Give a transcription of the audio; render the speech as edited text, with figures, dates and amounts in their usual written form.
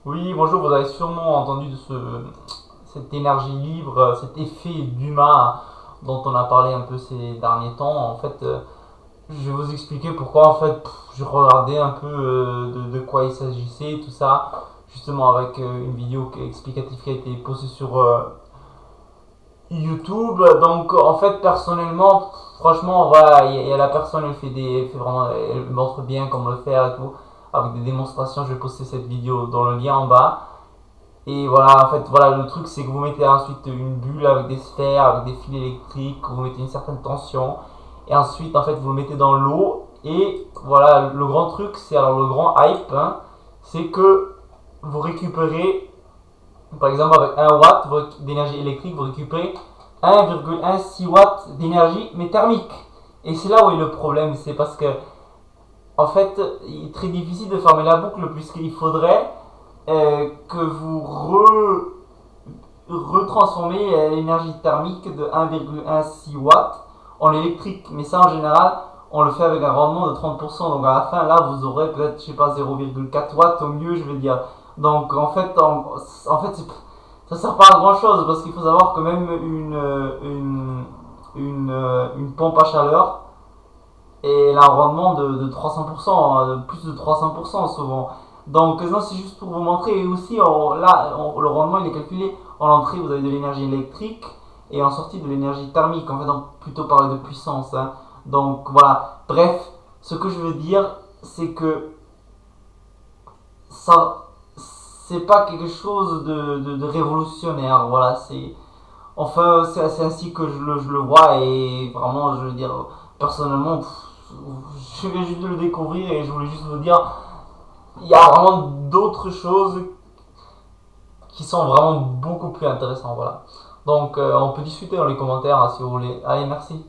Oui, bonjour, vous avez sûrement entendu de cette énergie libre, cet effet d'humain dont on a parlé un peu ces derniers temps. En fait, je vais vous expliquer pourquoi en fait je regardais un peu de quoi il s'agissait, tout ça, justement avec une vidéo explicative qui a été postée sur YouTube. Donc en fait, personnellement, franchement, voilà, il y a la personne, elle fait vraiment, elle montre bien comment le faire et tout, avec des démonstrations. Je vais poster cette vidéo dans le lien en bas. Et voilà, en fait, voilà, le truc c'est que vous mettez ensuite une bulle avec des sphères, avec des fils électriques, vous mettez une certaine tension, et ensuite, en fait, vous le mettez dans l'eau, et voilà, le grand truc, c'est alors le grand hype, hein, c'est que vous récupérez, par exemple, avec 1 watt d'énergie électrique, vous récupérez 1,16 watts d'énergie, mais thermique. Et c'est là où est le problème, c'est parce que, en fait, il est très difficile de fermer la boucle, puisqu'il faudrait que vous retransformer l'énergie thermique de 1,16 watts en électrique. Mais ça, en général, on le fait avec un rendement de 30%. Donc à la fin, là, vous aurez peut-être, je sais pas, 0,4 watts au mieux, je veux dire. Donc en fait ça sert pas à grand chose parce qu'il faut savoir que même une pompe à chaleur et un rendement de 300%, plus de 300% souvent. Donc non, c'est juste pour vous montrer. Et aussi, le rendement il est calculé en entrée, vous avez de l'énergie électrique et en sortie de l'énergie thermique. En fait, on peut plutôt parler de puissance, hein. Donc voilà. Bref, ce que je veux dire, c'est que ça, c'est pas quelque chose de révolutionnaire. Voilà, enfin, c'est ainsi que je le vois et vraiment, je veux dire, personnellement, je viens juste de le découvrir et je voulais juste vous dire, il y a vraiment d'autres choses qui sont vraiment beaucoup plus intéressantes, voilà. Donc, on peut discuter dans les commentaires hein, si vous voulez. Allez, merci.